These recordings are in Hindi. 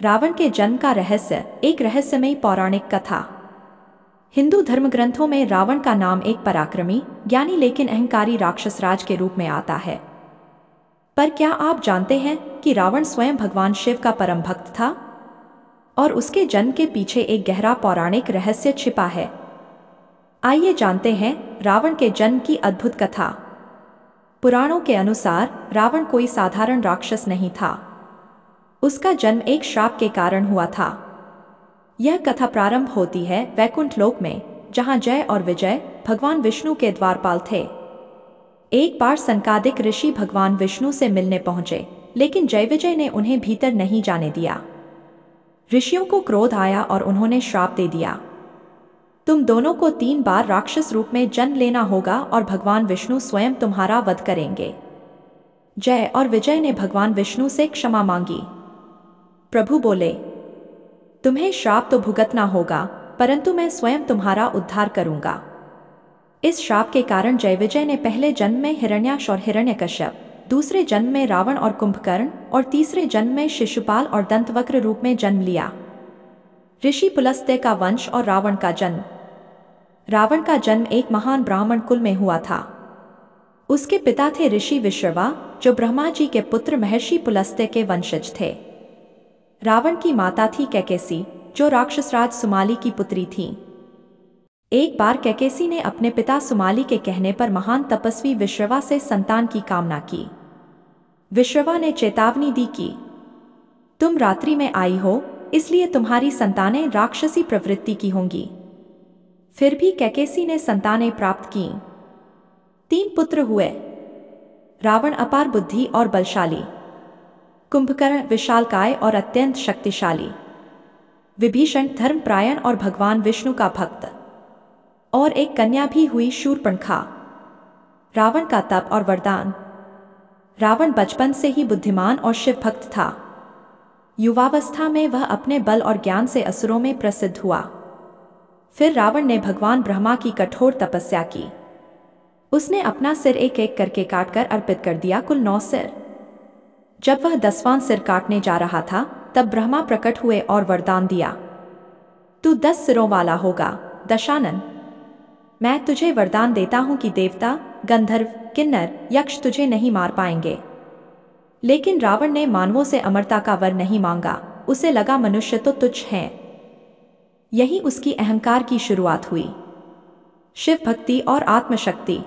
रावण के जन्म का रहस्य, एक रहस्यमयी पौराणिक कथा। हिंदू धर्मग्रंथों में रावण का नाम एक पराक्रमी, ज्ञानी लेकिन अहंकारी राक्षस राज के रूप में आता है। पर क्या आप जानते हैं कि रावण स्वयं भगवान शिव का परम भक्त था और उसके जन्म के पीछे एक गहरा पौराणिक रहस्य छिपा है। आइए जानते हैं रावण के जन्म की अद्भुत कथा। पुराणों के अनुसार रावण कोई साधारण राक्षस नहीं था। उसका जन्म एक श्राप के कारण हुआ था। यह कथा प्रारंभ होती है वैकुंठ लोक में, जहां जय और विजय भगवान विष्णु के द्वारपाल थे। एक बार सनकादिक ऋषि भगवान विष्णु से मिलने पहुंचे, लेकिन जय विजय ने उन्हें भीतर नहीं जाने दिया। ऋषियों को क्रोध आया और उन्होंने श्राप दे दिया, तुम दोनों को 3 बार राक्षस रूप में जन्म लेना होगा और भगवान विष्णु स्वयं तुम्हारा वध करेंगे। जय और विजय ने भगवान विष्णु से क्षमा मांगी। प्रभु बोले, तुम्हें श्राप तो भुगतना होगा, परंतु मैं स्वयं तुम्हारा उद्धार करूंगा। इस श्राप के कारण जय विजय ने पहले जन्म में हिरण्याक्ष और हिरण्यकश्यप, दूसरे जन्म में रावण और कुंभकर्ण और तीसरे जन्म में शिशुपाल और दंतवक्र रूप में जन्म लिया। ऋषि पुलस्त्य का वंश और रावण का जन्म। रावण का जन्म एक महान ब्राह्मण कुल में हुआ था। उसके पिता थे ऋषि विश्रवा, जो ब्रह्मा जी के पुत्र महर्षि पुलस्त्य के वंशज थे। रावण की माता थी कैकेसी, जो राक्षसराज सुमाली की पुत्री थी। एक बार कैकेसी ने अपने पिता सुमाली के कहने पर महान तपस्वी विश्रवा से संतान की कामना की। विश्रवा ने चेतावनी दी कि तुम रात्रि में आई हो, इसलिए तुम्हारी संतानें राक्षसी प्रवृत्ति की होंगी। फिर भी कैकेसी ने संतानें प्राप्त की। 3 पुत्र हुए। रावण अपार बुद्धि और बलशाली, कुंभकर्ण विशालकाय और अत्यंत शक्तिशाली, विभीषण धर्मपरायण और भगवान विष्णु का भक्त, और एक कन्या भी हुई शूर्पणखा। रावण का तप और वरदान। रावण बचपन से ही बुद्धिमान और शिव भक्त था। युवावस्था में वह अपने बल और ज्ञान से असुरों में प्रसिद्ध हुआ। फिर रावण ने भगवान ब्रह्मा की कठोर तपस्या की। उसने अपना सिर एक एक करके काटकर अर्पित कर दिया, कुल 9 सिर। जब वह 10वां सिर काटने जा रहा था, तब ब्रह्मा प्रकट हुए और वरदान दिया, तू 10 सिरों वाला होगा दशानन। मैं तुझे वरदान देता हूं कि देवता, गंधर्व, किन्नर, यक्ष तुझे नहीं मार पाएंगे। लेकिन रावण ने मानवों से अमरता का वर नहीं मांगा। उसे लगा मनुष्य तो तुच्छ हैं। यही उसकी अहंकार की शुरुआत हुई। शिव भक्ति और आत्मशक्ति।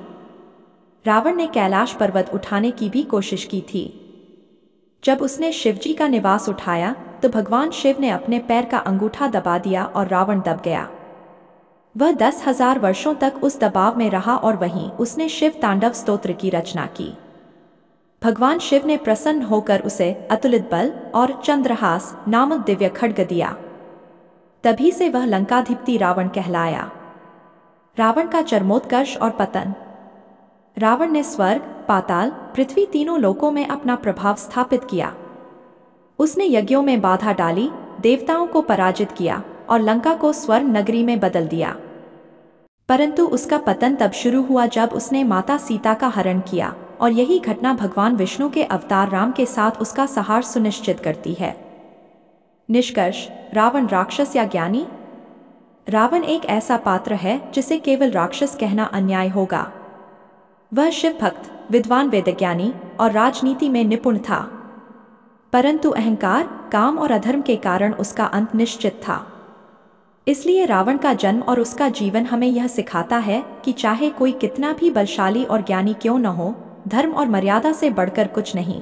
रावण ने कैलाश पर्वत उठाने की भी कोशिश की थी। जब उसने शिवजी का निवास उठाया, तो भगवान शिव ने अपने पैर का अंगूठा दबा दिया और रावण दब गया। वह 10,000 वर्षों तक उस दबाव में रहा और वहीं उसने शिव तांडव स्तोत्र की रचना की। भगवान शिव ने प्रसन्न होकर उसे अतुलित बल और चंद्रहास नामक दिव्य खड्ग दिया। तभी से वह लंकाधिपति रावण कहलाया। रावण का चरमोत्कर्ष और पतन। रावण ने स्वर्ग, पाताल, पृथ्वी तीनों लोकों में अपना प्रभाव स्थापित किया। उसने यज्ञों में बाधा डाली, देवताओं को पराजित किया और लंका को स्वर्ण नगरी में बदल दिया। परंतु उसका पतन तब शुरू हुआ जब उसने माता सीता का हरण किया, और यही घटना भगवान विष्णु के अवतार राम के साथ उसका संहार सुनिश्चित करती है। निष्कर्ष, रावण राक्षस या ज्ञानी? रावण एक ऐसा पात्र है जिसे केवल राक्षस कहना अन्याय होगा। वह शिव भक्त, विद्वान, वेदज्ञानी और राजनीति में निपुण था। परंतु अहंकार, काम और अधर्म के कारण उसका अंत निश्चित था। इसलिए रावण का जन्म और उसका जीवन हमें यह सिखाता है कि चाहे कोई कितना भी बलशाली और ज्ञानी क्यों न हो, धर्म और मर्यादा से बढ़कर कुछ नहीं।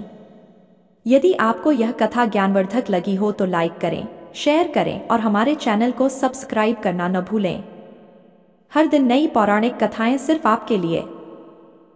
यदि आपको यह कथा ज्ञानवर्धक लगी हो तो लाइक करें, शेयर करें और हमारे चैनल को सब्सक्राइब करना न भूलें। हर दिन नई पौराणिक कथाएं सिर्फ आपके लिए।